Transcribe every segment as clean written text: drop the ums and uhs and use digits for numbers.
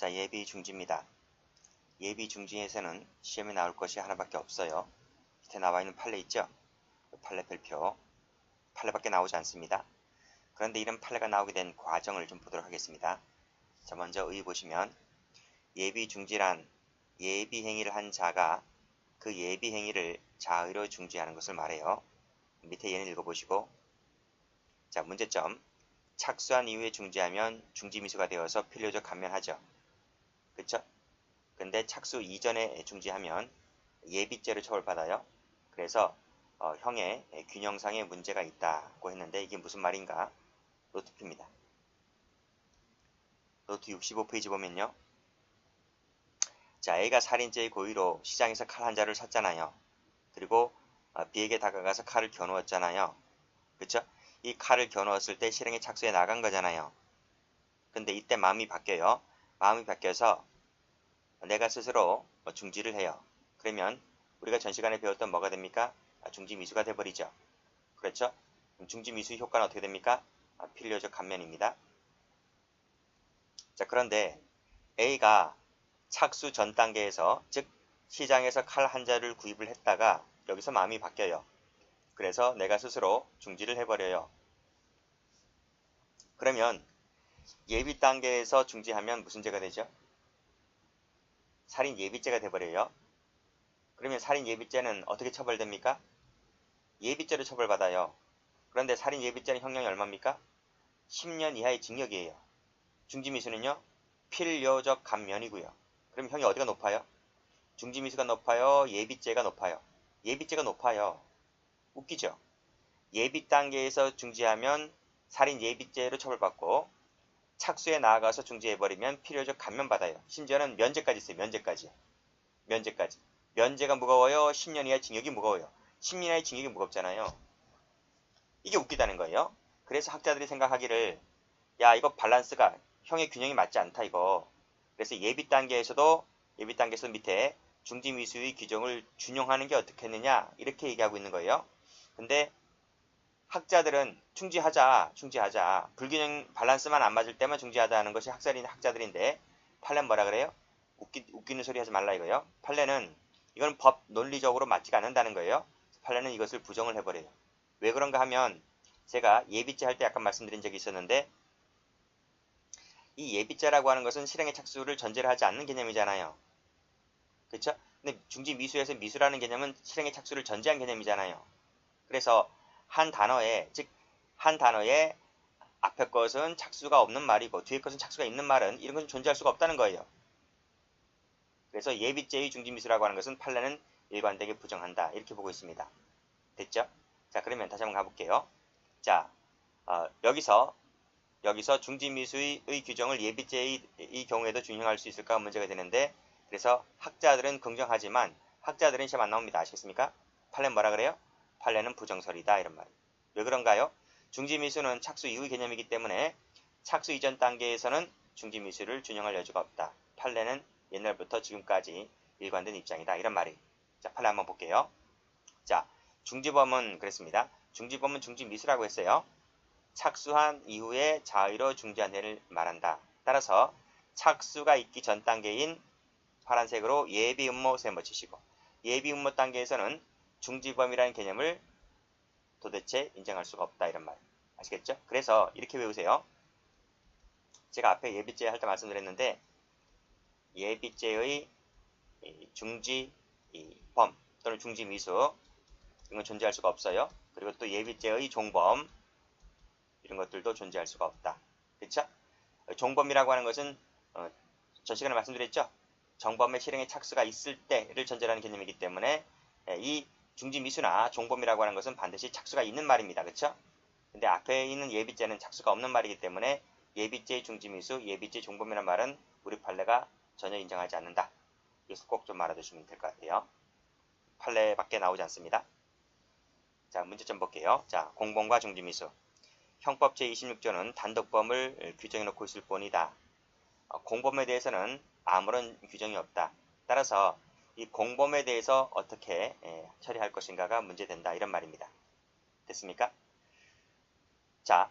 자, 예비 중지입니다. 예비 중지에서는 시험에 나올 것이 하나밖에 없어요. 밑에 나와 있는 판례 있죠? 판례 별표. 판례밖에 나오지 않습니다. 그런데 이런 판례가 나오게 된 과정을 좀 보도록 하겠습니다. 자, 먼저 의 보시면 예비 중지란 예비 행위를 한 자가 그 예비 행위를 자의로 중지하는 것을 말해요. 밑에 예는 읽어보시고, 자, 문제점. 착수한 이후에 중지하면 중지미수가 되어서 필요적 감면하죠. 그쵸? 근데 착수 이전에 중지하면 예비죄로 처벌받아요. 그래서 형의 균형상의 문제가 있다고 했는데 이게 무슨 말인가? 노트표입니다. 노트 65페이지 보면요. 자, A가 살인죄의 고의로 시장에서 칼 한 자를 샀잖아요. 그리고 B에게 다가가서 칼을 겨누었잖아요. 그쵸? 이 칼을 겨누었을 때 실행에 착수해 나간 거잖아요. 근데 이때 마음이 바뀌어요. 마음이 바뀌어서 내가 스스로 중지를 해요. 그러면 우리가 전 시간에 배웠던 뭐가 됩니까? 중지미수가 돼버리죠. 그렇죠? 그럼 중지미수의 효과는 어떻게 됩니까? 필요적 감면입니다. 자, 그런데 A가 착수 전 단계에서, 즉 시장에서 칼 한 자를 구입을 했다가 여기서 마음이 바뀌어요. 그래서 내가 스스로 중지를 해버려요. 그러면 예비 단계에서 중지하면 무슨 죄가 되죠? 살인 예비죄가 돼버려요. 그러면 살인 예비죄는 어떻게 처벌됩니까? 예비죄로 처벌받아요. 그런데 살인 예비죄는 형량이 얼마입니까? 10년 이하의 징역이에요. 중지미수는요? 필요적 감면이고요. 그럼 형이 어디가 높아요? 중지미수가 높아요? 예비죄가 높아요? 예비죄가 높아요. 웃기죠? 예비 단계에서 중지하면 살인 예비죄로 처벌받고 착수에 나아가서 중지해버리면 필요적 감면받아요. 심지어는 면제까지 있어요. 면제까지. 면제까지. 면제가 무거워요? 10년 이하의 징역이 무거워요? 10년 이하의 징역이 무겁잖아요. 이게 웃기다는 거예요. 그래서 학자들이 생각하기를, 야, 이거 밸런스가, 형의 균형이 맞지 않다 이거. 그래서 예비 단계에서 밑에 중지미수의 규정을 준용하는 게 어떻겠느냐 이렇게 얘기하고 있는 거예요. 근데 학자들은 중지하자. 불균형 밸런스만 안 맞을 때만 중지하자 하는 것이 학자들인데 판례는 뭐라 그래요? 웃기는 소리 하지 말라 이거예요. 판례는 이건 법 논리적으로 맞지가 않는다는 거예요. 판례는 이것을 부정을 해버려요. 왜 그런가 하면 제가 예비죄 할 때 약간 말씀드린 적이 있었는데, 이 예비죄라고 하는 것은 실행의 착수를 전제로 하지 않는 개념이잖아요. 그렇죠? 근데 중지미수에서 미수라는 개념은 실행의 착수를 전제한 개념이잖아요. 그래서 한 단어에, 즉 한 단어에 앞에 것은 착수가 없는 말이고 뒤에 것은 착수가 있는 말은 이런 것은 존재할 수가 없다는 거예요. 그래서 예비죄의 중지미수라고 하는 것은 판례는 일관되게 부정한다. 이렇게 보고 있습니다. 됐죠? 자, 그러면 다시 한번 가볼게요. 자, 여기서 중지미수의 규정을 예비죄의 경우에도 준용할 수 있을까 문제가 되는데, 그래서 학자들은 긍정하지만 학자들은 시험 안 나옵니다. 아시겠습니까? 판례는 뭐라 그래요? 판례는 부정설이다 이런 말. 왜 그런가요? 중지미수는 착수 이후의 개념이기 때문에 착수 이전 단계에서는 중지미수를 준용할 여지가 없다. 판례는 옛날부터 지금까지 일관된 입장이다 이런 말이. 자, 판례 한번 볼게요. 자, 중지범은 그랬습니다. 중지범은 중지미수라고 했어요. 착수한 이후에 자의로 중지한 해를 말한다. 따라서 착수가 있기 전 단계인 파란색으로 예비 음모 세모 치시고, 예비 음모 단계에서는 중지범이라는 개념을 도대체 인정할 수가 없다 이런 말. 아시겠죠? 그래서 이렇게 외우세요. 제가 앞에 예비죄 할 때 말씀드렸는데, 예비죄의 중지범 또는 중지미수 이건 존재할 수가 없어요. 그리고 또 예비죄의 종범 이런 것들도 존재할 수가 없다. 그렇죠? 종범이라고 하는 것은 전 시간에 말씀드렸죠. 정범의 실행에 착수가 있을 때를 전제로 하는 개념이기 때문에 이 중지미수나 종범이라고 하는 것은 반드시 착수가 있는 말입니다. 그렇죠? 근데 앞에 있는 예비죄는 착수가 없는 말이기 때문에 예비죄 중지미수, 예비죄 종범이라는 말은 우리 판례가 전혀 인정하지 않는다. 이것을 꼭 좀 알아두시면 될 것 같아요. 판례밖에 나오지 않습니다. 자, 문제점 볼게요. 자, 공범과 중지미수. 형법 제26조는 단독범을 규정해놓고 있을 뿐이다. 공범에 대해서는 아무런 규정이 없다. 따라서 이 공범에 대해서 어떻게 처리할 것인가가 문제된다. 이런 말입니다. 됐습니까? 자,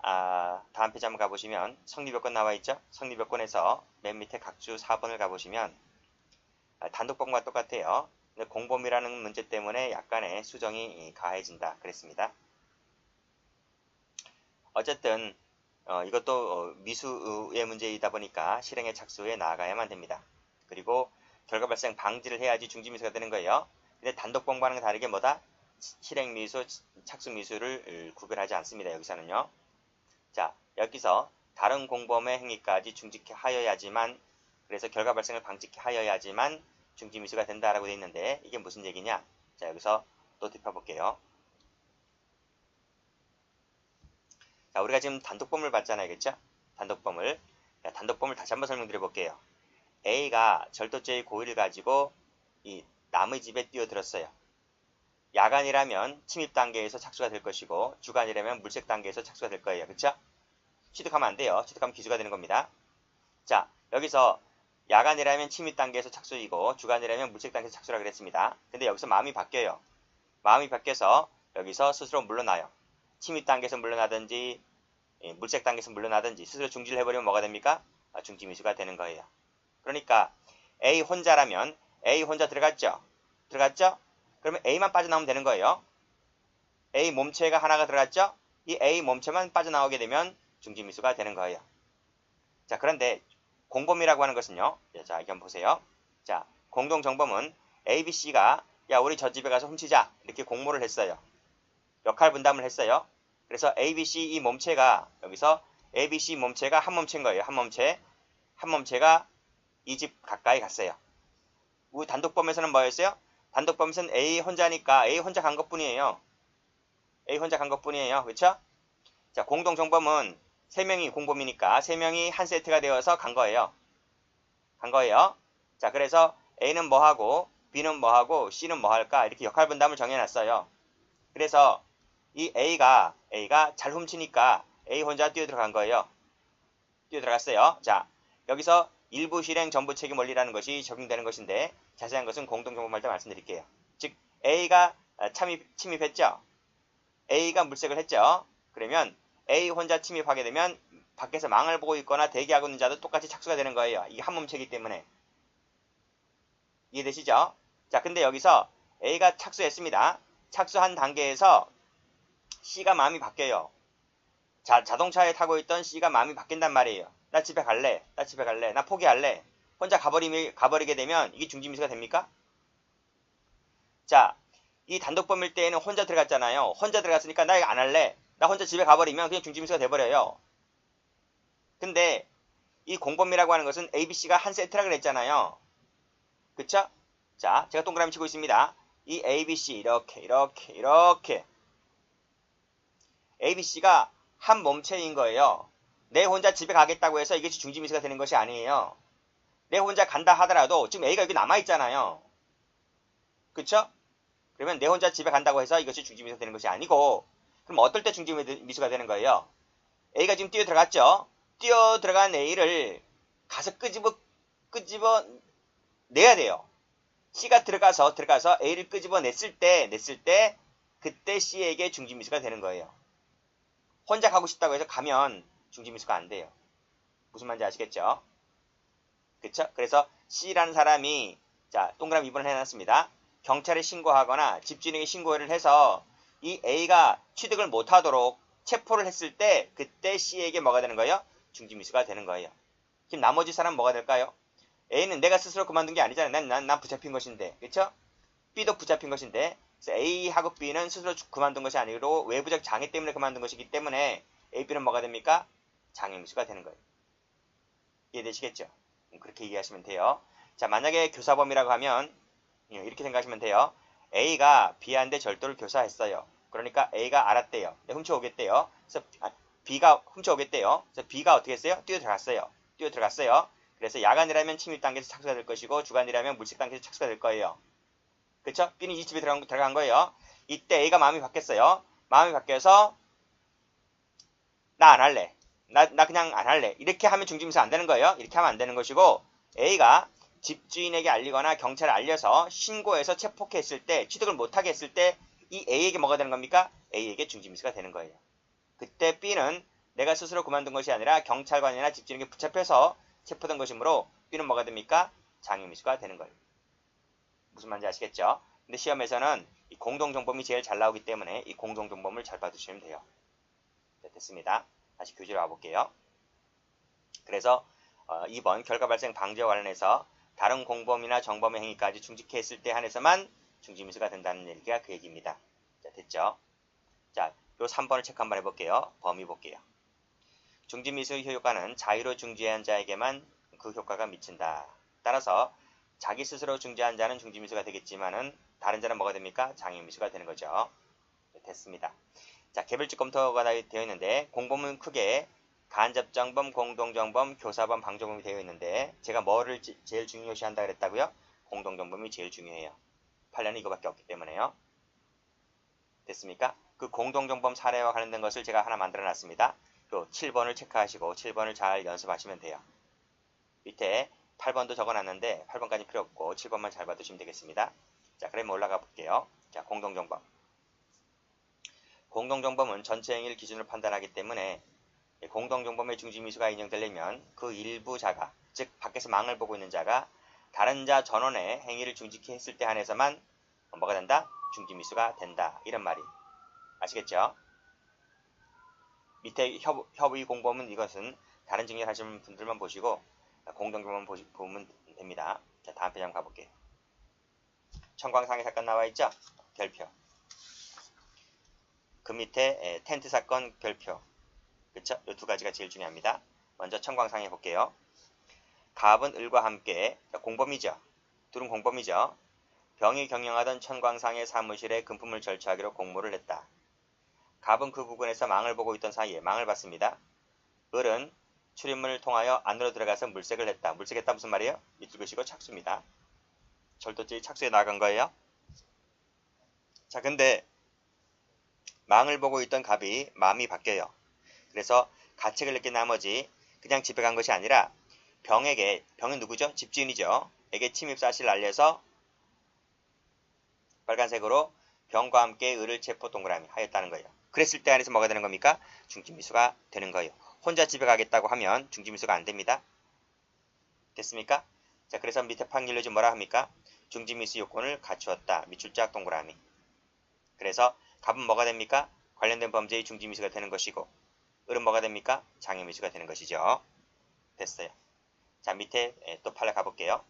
다음 페이지 한번 가보시면 성립요건 나와 있죠? 성립요건에서 맨 밑에 각주 4번을 가보시면 단독범과 똑같아요. 근데 공범이라는 문제 때문에 약간의 수정이 가해진다 그랬습니다. 어쨌든 이것도 미수의 문제이다 보니까 실행의 착수에 나아가야만 됩니다. 그리고 결과 발생 방지를 해야지 중지미수가 되는 거예요. 근데 단독범과는 다르게 뭐다? 실행미수, 착수미수를 구별하지 않습니다. 여기서는요. 자, 여기서 다른 공범의 행위까지 중지하여야지만, 그래서 결과 발생을 방지하여야지만 중지미수가 된다라고 되어 있는데, 이게 무슨 얘기냐? 자, 여기서 또 짚어볼게요. 자, 우리가 지금 단독범을 봤잖아요. 그쵸? 단독범을. 자, 단독범을 다시 한번 설명드려 볼게요. A가 절도죄의 고의를 가지고 이 남의 집에 뛰어들었어요. 야간이라면 침입 단계에서 착수가 될 것이고, 주간이라면 물색 단계에서 착수가 될 거예요. 그쵸? 취득하면 안 돼요. 취득하면 기수가 되는 겁니다. 자, 여기서 야간이라면 침입 단계에서 착수이고, 주간이라면 물색 단계에서 착수라 그랬습니다. 근데 여기서 마음이 바뀌어요. 마음이 바뀌어서 여기서 스스로 물러나요. 침입 단계에서 물러나든지 물색 단계에서 물러나든지 스스로 중지를 해버리면 뭐가 됩니까? 중지미수가 되는 거예요. 그러니까 A 혼자라면 A 혼자 들어갔죠? 들어갔죠? 그러면 A만 빠져나오면 되는 거예요. A 몸체가 하나가 들어갔죠? 이 A 몸체만 빠져나오게 되면 중지미수가 되는 거예요. 자, 그런데 공범이라고 하는 것은요. 자, 이거 한번 보세요. 자, 공동정범은 A, B, C가 야, 우리 저 집에 가서 훔치자. 이렇게 공모를 했어요. 역할 분담을 했어요. 그래서 A, B, C 이 몸체가 여기서 A, B, C 몸체가 한 몸체인 거예요. 한 몸체가 이 집 가까이 갔어요. 우리 단독범에서는 뭐였어요? 단독범에서는 A 혼자니까 A 혼자 간 것뿐이에요. A 혼자 간 것뿐이에요. 그렇죠? 자, 공동정범은 3명이 공범이니까 3명이 한 세트가 되어서 간 거예요. 자, 그래서 A는 뭐 하고 B는 뭐 하고 C는 뭐 할까? 이렇게 역할 분담을 정해놨어요. 그래서 이 A가 잘 훔치니까 A 혼자 뛰어들어간 거예요. 뛰어들어갔어요. 자, 여기서 일부 실행 전부 책임 원리라는 것이 적용되는 것인데 자세한 것은 공동정범할 때 말씀드릴게요. 즉 A가 침입했죠. A가 물색을 했죠. 그러면 A 혼자 침입하게 되면 밖에서 망을 보고 있거나 대기하고 있는 자도 똑같이 착수가 되는 거예요. 이게 한 몸체이기 때문에. 이해되시죠? 자, 근데 여기서 A가 착수했습니다. 착수한 단계에서 C가 마음이 바뀌어요. 자, 자동차에 타고 있던 C가 마음이 바뀐단 말이에요. 나 집에 갈래. 나 포기할래. 혼자 가버리게 되면 이게 중지미수가 됩니까? 자, 이 단독범일 때에는 혼자 들어갔잖아요. 혼자 들어갔으니까 나 이거 안 할래. 나 혼자 집에 가버리면 그냥 중지미수가 돼버려요. 근데 이 공범이라고 하는 것은 A, B, C가 한 세트라 그랬잖아요. 그쵸? 자, 제가 동그라미 치고 있습니다. 이 A, B, C 이렇게 A, B, C가 한 몸체인 거예요. 내 혼자 집에 가겠다고 해서 이것이 중지미수가 되는 것이 아니에요. 내 혼자 간다 하더라도 지금 A가 여기 남아있잖아요. 그쵸? 그러면 내 혼자 집에 간다고 해서 이것이 중지미수가 되는 것이 아니고 그럼 어떨 때 중지미수가 되는 거예요? A가 지금 뛰어 들어갔죠? 뛰어 들어간 A를 가서 끄집어 내야 돼요. C가 들어가서 A를 끄집어 냈을 때 그때 C에게 중지미수가 되는 거예요. 혼자 가고 싶다고 해서 가면 중지미수가 안 돼요. 무슨 말인지 아시겠죠? 그쵸? 그래서 C라는 사람이 자, 동그라미 2번을 해놨습니다. 경찰에 신고하거나 집주인에게 신고를 해서 이 A가 취득을 못하도록 체포를 했을 때 그때 C에게 뭐가 되는 거예요? 중지미수가 되는 거예요. 지금 나머지 사람은 뭐가 될까요? A는 내가 스스로 그만둔 게 아니잖아요. 난 붙잡힌 것인데. 그쵸? B도 붙잡힌 것인데 그래서 A하고 B는 스스로 그만둔 것이 아니고 외부적 장애 때문에 그만둔 것이기 때문에 A, B는 뭐가 됩니까? 장애미수가 되는 거예요. 이해되시겠죠? 그렇게 이해하시면 돼요. 자, 만약에 교사범이라고 하면 이렇게 생각하시면 돼요. A가 B한테 절도를 교사했어요. 그러니까 A가 알았대요. 훔쳐오겠대요. 그래서 B가 훔쳐오겠대요. 그래서 B가 어떻게 했어요? 뛰어들어갔어요. 그래서 야간이라면 침입 단계에서 착수가 될 것이고 주간이라면 물색 단계에서 착수가 될 거예요. 그쵸? B는 이 집에 들어간 거예요. 이때 A가 마음이 바뀌었어요. 마음이 바뀌어서 나 안 할래. 나 그냥 안 할래. 이렇게 하면 중지미수 안 되는 거예요. 이렇게 하면 안 되는 것이고 A가 집주인에게 알리거나 경찰에 알려서 신고해서 체포했을 때 취득을 못하게 했을 때 이 A에게 뭐가 되는 겁니까? A에게 중지미수가 되는 거예요. 그때 B는 내가 스스로 그만둔 것이 아니라 경찰관이나 집주인에게 붙잡혀서 체포된 것이므로 B는 뭐가 됩니까? 장애미수가 되는 거예요. 무슨 말인지 아시겠죠? 근데 시험에서는 이 공동정범이 제일 잘 나오기 때문에 이 공동정범을 잘 봐주시면 돼요. 네, 됐습니다. 다시 교재로 와볼게요. 그래서 2번 결과 발생 방지와 관련해서 다른 공범이나 정범의 행위까지 중직해 했을 때 한해서만 중지미수가 된다는 얘기가 그 얘기입니다. 자, 됐죠? 자, 요 3번을 체크 한번 해볼게요. 범위 볼게요. 중지미수 효과는 자유로 중지한 자에게만 그 효과가 미친다. 따라서 자기 스스로 중지한 자는 중지미수가 되겠지만은 다른 자는 뭐가 됩니까? 장애미수가 되는 거죠. 네, 됐습니다. 자, 개별적 검토가 되어 있는데 공범은 크게 간접정범, 공동정범, 교사범, 방조범이 되어 있는데 제가 뭐를 제일 중요시한다 그랬다고요? 공동정범이 제일 중요해요. 판례는 이거밖에 없기 때문에요. 됐습니까? 그 공동정범 사례와 관련된 것을 제가 하나 만들어 놨습니다. 또 7번을 체크하시고 7번을 잘 연습하시면 돼요. 밑에 8번도 적어놨는데 8번까지 필요 없고 7번만 잘 봐두시면 되겠습니다. 자, 그럼 올라가 볼게요. 자, 공동정범. 공동정범은 전체 행위를 기준으로 판단하기 때문에 공동정범의 중지미수가 인정되려면 그 일부 자가, 즉 밖에서 망을 보고 있는 자가 다른 자 전원의 행위를 중지케 했을 때 한해서만 뭐가 된다? 중지미수가 된다. 이런 말이. 아시겠죠? 밑에 협의 공범은 이것은 다른 증언 하시는 분들만 보시고 공동정범만 보면 됩니다. 자, 다음 페이지 한번 가볼게요. 청광상해 사건 나와 있죠? 결표. 그 밑에 텐트 사건 결표. 그쵸? 이 두 가지가 제일 중요합니다. 먼저 청광상해 볼게요. 갑은 을과 함께 공범이죠. 둘은 공범이죠. 병이 경영하던 천광상의 사무실에 금품을 절취하기로 공모를 했다. 갑은 그 부근에서 망을 보고 있던 사이에 망을 봤습니다. 을은 출입문을 통하여 안으로 들어가서 물색을 했다. 물색했다 무슨 말이에요? 밑줄 그시고 착수입니다. 절도죄의 착수에 나간 거예요. 자, 근데 망을 보고 있던 갑이 마음이 바뀌어요. 그래서 가책을 느낀 나머지 그냥 집에 간 것이 아니라 병은 누구죠? 집주인이죠. 에게 침입 사실을 알려서 빨간색으로 병과 함께 을을 체포 동그라미 하였다는 거예요. 그랬을 때 안에서 뭐가 되는 겁니까? 중지미수가 되는 거예요. 혼자 집에 가겠다고 하면 중지미수가 안 됩니다. 됐습니까? 자, 그래서 밑에 판결료지 뭐라 합니까? 중지미수 요건을 갖추었다. 밑줄짝 동그라미. 그래서 갑은 뭐가 됩니까? 관련된 범죄의 중지미수가 되는 것이고 을은 뭐가 됩니까? 장애미수가 되는 것이죠. 됐어요. 자, 밑에 또 판례 가볼게요.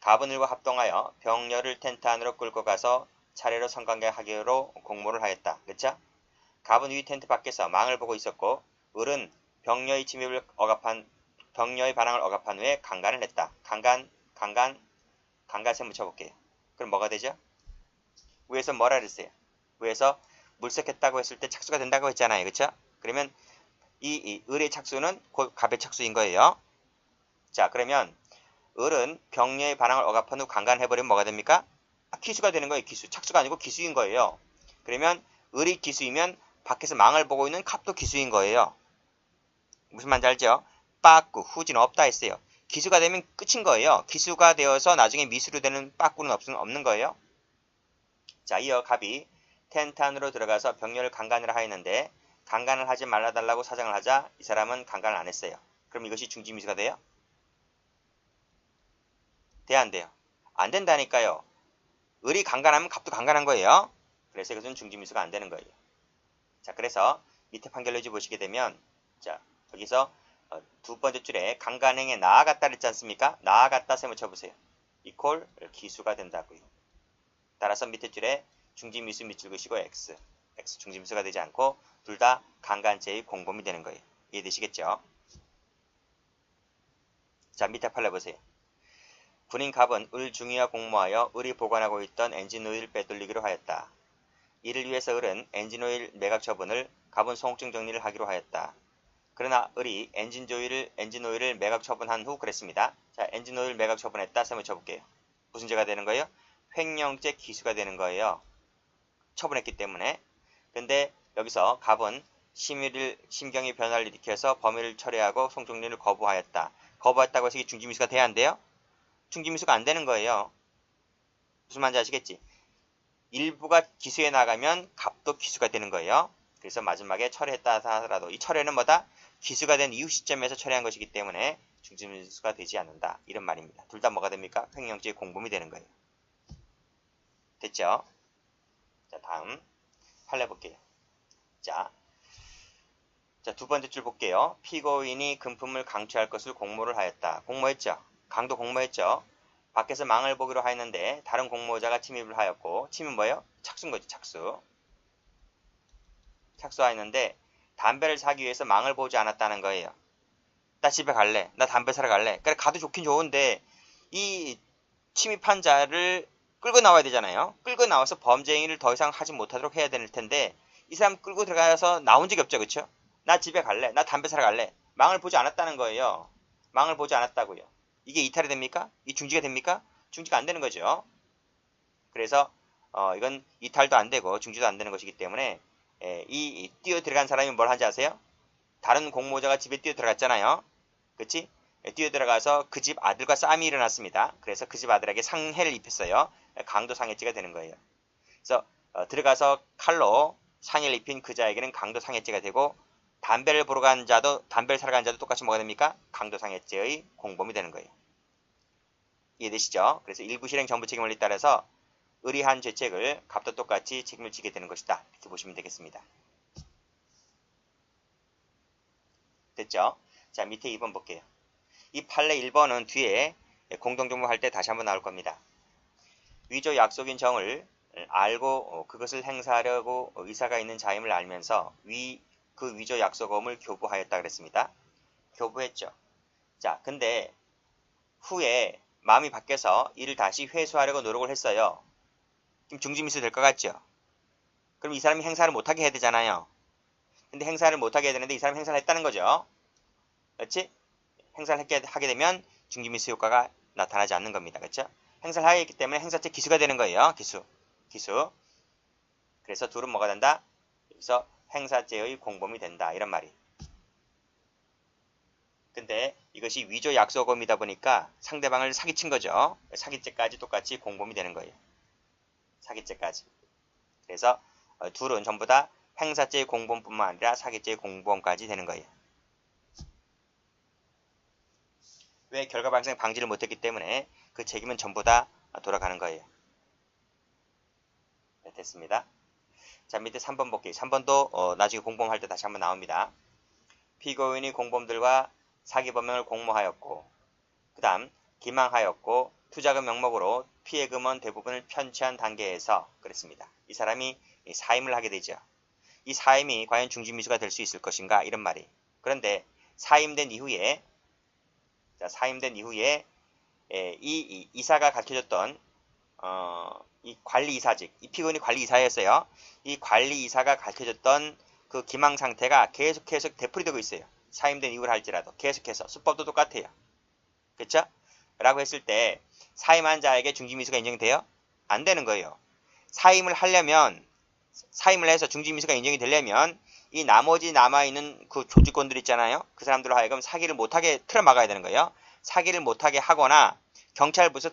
갑은 을과 합동하여 병녀를 텐트 안으로 끌고 가서 차례로 성관계하기로 공모를 하였다. 그렇죠? 갑은 위 텐트 밖에서 망을 보고 있었고 을은 병녀의 반항을 억압한 후에 강간을 했다. 강간세 묻혀볼게요. 그럼 뭐가 되죠? 위에서 뭐라 그랬어요? 위에서 물색했다고 했을 때 착수가 된다고 했잖아요. 그렇죠? 그러면 이 을의 착수는 곧 갑의 착수인 거예요. 자, 그러면 을은 병녀의 반항을 억압한 후 강간해버리면 뭐가 됩니까? 기수가 되는 거예요. 기수. 착수가 아니고 기수인 거예요. 그러면 을이 기수이면 밖에서 망을 보고 있는 갑도 기수인 거예요. 무슨 말인지 알죠? 빠꾸, 후지는 없다 했어요. 기수가 되면 끝인 거예요. 기수가 되어서 나중에 미수로 되는 빠꾸는 없는 거예요. 자, 이어 갑이 텐트 안으로 들어가서 병녀를 강간을 하였는데 강간을 하지 말아달라고 사정을 하자 이 사람은 강간을 안 했어요. 그럼 이것이 중지미수가 돼요? 돼야 안 돼요? 안 된다니까요. 을이 강간하면 갑도 강간한 거예요. 그래서 이것은 중지미수가 안 되는 거예요. 자, 그래서 밑에 판결료지 보시게 되면 자, 여기서 두 번째 줄에 강간행에 나아갔다 그랬지 않습니까? 나아갔다 세모 쳐보세요. 이퀄 기수가 된다고요. 따라서 밑에 줄에 중지미수 밑줄 그시고 X 중지미수가 되지 않고 둘 다 강간죄의 공범이 되는 거예요. 이해되시겠죠? 자, 밑에 판례 보세요. 군인 갑은 을 중위와 공모하여 을이 보관하고 있던 엔진오일을 빼돌리기로 하였다. 이를 위해서 을은 엔진오일 매각 처분을 갑은 소혹증 정리를 하기로 하였다. 그러나 을이 엔진오일을 매각 처분한 후 그랬습니다. 자, 엔진오일 매각 처분했다. 세모 쳐볼게요. 무슨 죄가 되는 거예요? 횡령죄 기수가 되는 거예요. 처분했기 때문에. 근데 여기서 갑은 심경의 변화를 일으켜서 범위를 철회하고 소혹정리를 거부하였다. 거부했다고 해서 이게 중지미수가 돼야 안 돼요? 중지미수가 안 되는 거예요. 무슨 말인지 아시겠지? 일부가 기수에 나가면 갑도 기수가 되는 거예요. 그래서 마지막에 철회했다 하더라도 이 철회는 뭐다? 기수가 된 이후 시점에서 철회한 것이기 때문에 중지미수가 되지 않는다. 이런 말입니다. 둘 다 뭐가 됩니까? 횡령죄의 공범이 되는 거예요. 됐죠? 자, 다음 판례 볼게요. 자, 두 번째 줄 볼게요. 피고인이 금품을 강취할 것을 공모를 하였다. 공모했죠? 강도 공모했죠? 밖에서 망을 보기로 하였는데 다른 공모자가 침입을 하였고, 침입 뭐예요? 착수인 거지, 착수. 착수하였는데 담배를 사기 위해서 망을 보지 않았다는 거예요. 나 집에 갈래. 나 담배 사러 갈래. 그래, 가도 좋긴 좋은데 이 침입한 자를 끌고 나와야 되잖아요. 끌고 나와서 범죄행위를 더 이상 하지 못하도록 해야 될 텐데 이 사람 끌고 들어가서 나온 적이 없죠. 그쵸? 나 집에 갈래. 나 담배 사러 갈래. 망을 보지 않았다는 거예요. 망을 보지 않았다고요. 이게 이탈이 됩니까? 이 중지가 됩니까? 중지가 안 되는 거죠. 그래서 이건 이탈도 안 되고 중지도 안 되는 것이기 때문에 이 뛰어 들어간 사람이 뭘 한지 아세요? 다른 공모자가 집에 뛰어 들어갔잖아요. 그치? 뛰어 들어가서 그 집 아들과 싸움이 일어났습니다. 그래서 그 집 아들에게 상해를 입혔어요. 강도 상해죄가 되는 거예요. 그래서 들어가서 칼로 상해를 입힌 그 자에게는 강도 상해죄가 되고 담배를 보러 간 자도 담배를 사러 간 자도 똑같이 뭐가 됩니까? 강도 상해죄의 공범이 되는 거예요. 이해되시죠? 그래서 일부 실행 전부 책임을 잇따라서 의리한 죄책을 값도 똑같이 책임을 지게 되는 것이다. 이렇게 보시면 되겠습니다. 됐죠? 자, 밑에 2번 볼게요. 이 판례 1번은 뒤에 공동정모 할 때 다시 한번 나올 겁니다. 위조 약속인 정을 알고 그것을 행사하려고 의사가 있는 자임을 알면서 그 위조 약속음을 교부하였다 그랬습니다. 교부했죠. 자, 근데 후에 마음이 바뀌어서 이를 다시 회수하려고 노력을 했어요. 그럼 중지미수 될 것 같죠? 그럼 이 사람이 행사를 못하게 해야 되잖아요. 근데 행사를 못하게 해야 되는데 이 사람이 행사를 했다는 거죠. 그렇지? 행사를 하게 되면 중지미수 효과가 나타나지 않는 겁니다. 그렇죠? 행사를 하게 했기 때문에 행사죄 기수가 되는 거예요. 기수. 그래서 둘은 뭐가 된다? 여기서 행사죄의 공범이 된다. 이런 말이. 근데 이것이 위조 약속음이다 보니까 상대방을 사기친 거죠. 사기죄까지 똑같이 공범이 되는 거예요. 사기죄까지. 그래서 둘은 전부 다 행사죄의 공범뿐만 아니라 사기죄의 공범까지 되는 거예요. 왜 결과 발생 방지를 못했기 때문에 그 책임은 전부 다 돌아가는 거예요. 네, 됐습니다. 자, 밑에 3번 볼게요. 3번도 나중에 공범할 때 다시 한번 나옵니다. 피고인이 공범들과 사기범행을 공모하였고 그 다음 기망하였고 투자금 명목으로 피해금원 대부분을 편취한 단계에서 그랬습니다. 이 사람이 사임을 하게 되죠. 이 사임이 과연 중지미수가 될 수 있을 것인가 이런 말이. 그런데 사임된 이후에 이 이사가 가르쳐줬던 이 관리이사직, 이 피고인이 관리이사였어요. 이 관리이사가 가르쳐줬던 그 기망 상태가 계속해서 되풀이되고 있어요. 사임된 이후를 할지라도 계속해서 수법도 똑같아요. 그쵸? 라고 했을 때 사임한 자에게 중지미수가 인정돼요? 안 되는 거예요. 사임을 해서 중지미수가 인정이 되려면 이 나머지 남아있는 그 조직원들 있잖아요. 그 사람들로 하여금 사기를 못하게 틀어막아야 되는 거예요. 사기를 못하게 하거나 경찰을 불러서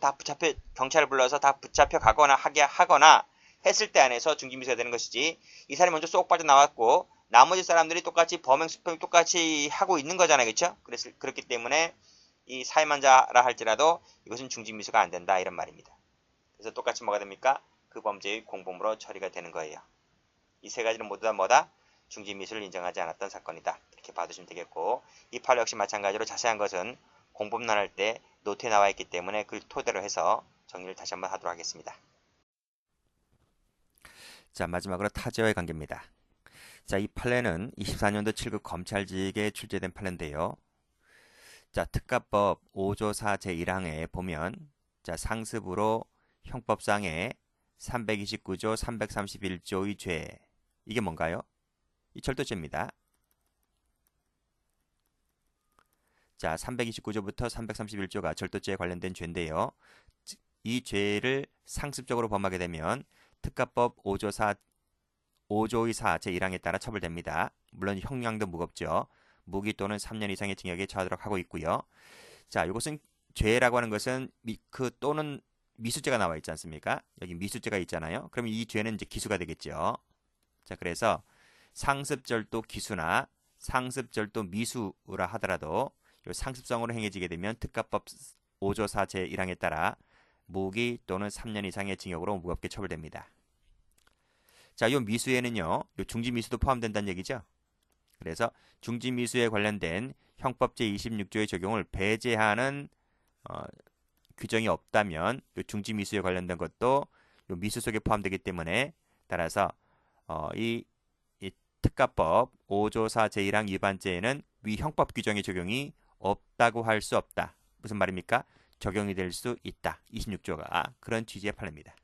다 붙잡혀 가거나 하게 하거나 했을 때 안에서 중지미수가 되는 것이지 이 사람이 먼저 쏙 빠져나왔고 나머지 사람들이 똑같이 범행 수법이 똑같이 하고 있는 거잖아요. 그렇죠? 그렇기 때문에 이 사임한 자라 할지라도 이것은 중지미수가 안 된다 이런 말입니다. 그래서 똑같이 뭐가 됩니까? 그 범죄의 공범으로 처리가 되는 거예요. 이 세 가지는 모두 다 뭐다? 중지미수를 인정하지 않았던 사건이다. 이렇게 봐두시면 되겠고 이 판례 역시 마찬가지로 자세한 것은 공범론 할 때 노트에 나와 있기 때문에 그 토대로 해서 정리를 다시 한번 하도록 하겠습니다. 자, 마지막으로 타제와의 관계입니다. 자, 이 판례는 24년도 7급 검찰직에 출제된 판례인데요. 자, 특가법 5조 4 제1항에 보면 자, 상습으로 형법상의 329조 331조의 죄. 이게 뭔가요? 이 절도죄입니다. 자, 329조부터 331조가 절도죄에 관련된 죄인데요. 이 죄를 상습적으로 범하게 되면 특가법 5조 5조의 4 제1항에 따라 처벌됩니다. 물론 형량도 무겁죠. 무기 또는 3년 이상의 징역에 처하도록 하고 있고요. 자, 이것은 죄라고 하는 것은 또는 미수죄가 나와 있지 않습니까? 여기 미수죄가 있잖아요. 그럼 이 죄는 이제 기수가 되겠죠. 자, 그래서 상습절도 기수나 상습절도 미수라 하더라도 요 상습성으로 행해지게 되면 특가법 5조 4 제1항에 따라 무기 또는 3년 이상의 징역으로 무겁게 처벌됩니다. 자, 요 미수에는요, 요 중지미수도 포함된다는 얘기죠. 그래서 중지미수에 관련된 형법 제26조의 적용을 배제하는 규정이 없다면 요 중지미수에 관련된 것도 요 미수 속에 포함되기 때문에 따라서 이 특가법 5조 4 제1항 위반죄에는 위 형법 규정의 적용이 없다고 할 수 없다. 무슨 말입니까? 적용이 될 수 있다. 26조가 그런 취지의 판례입니다.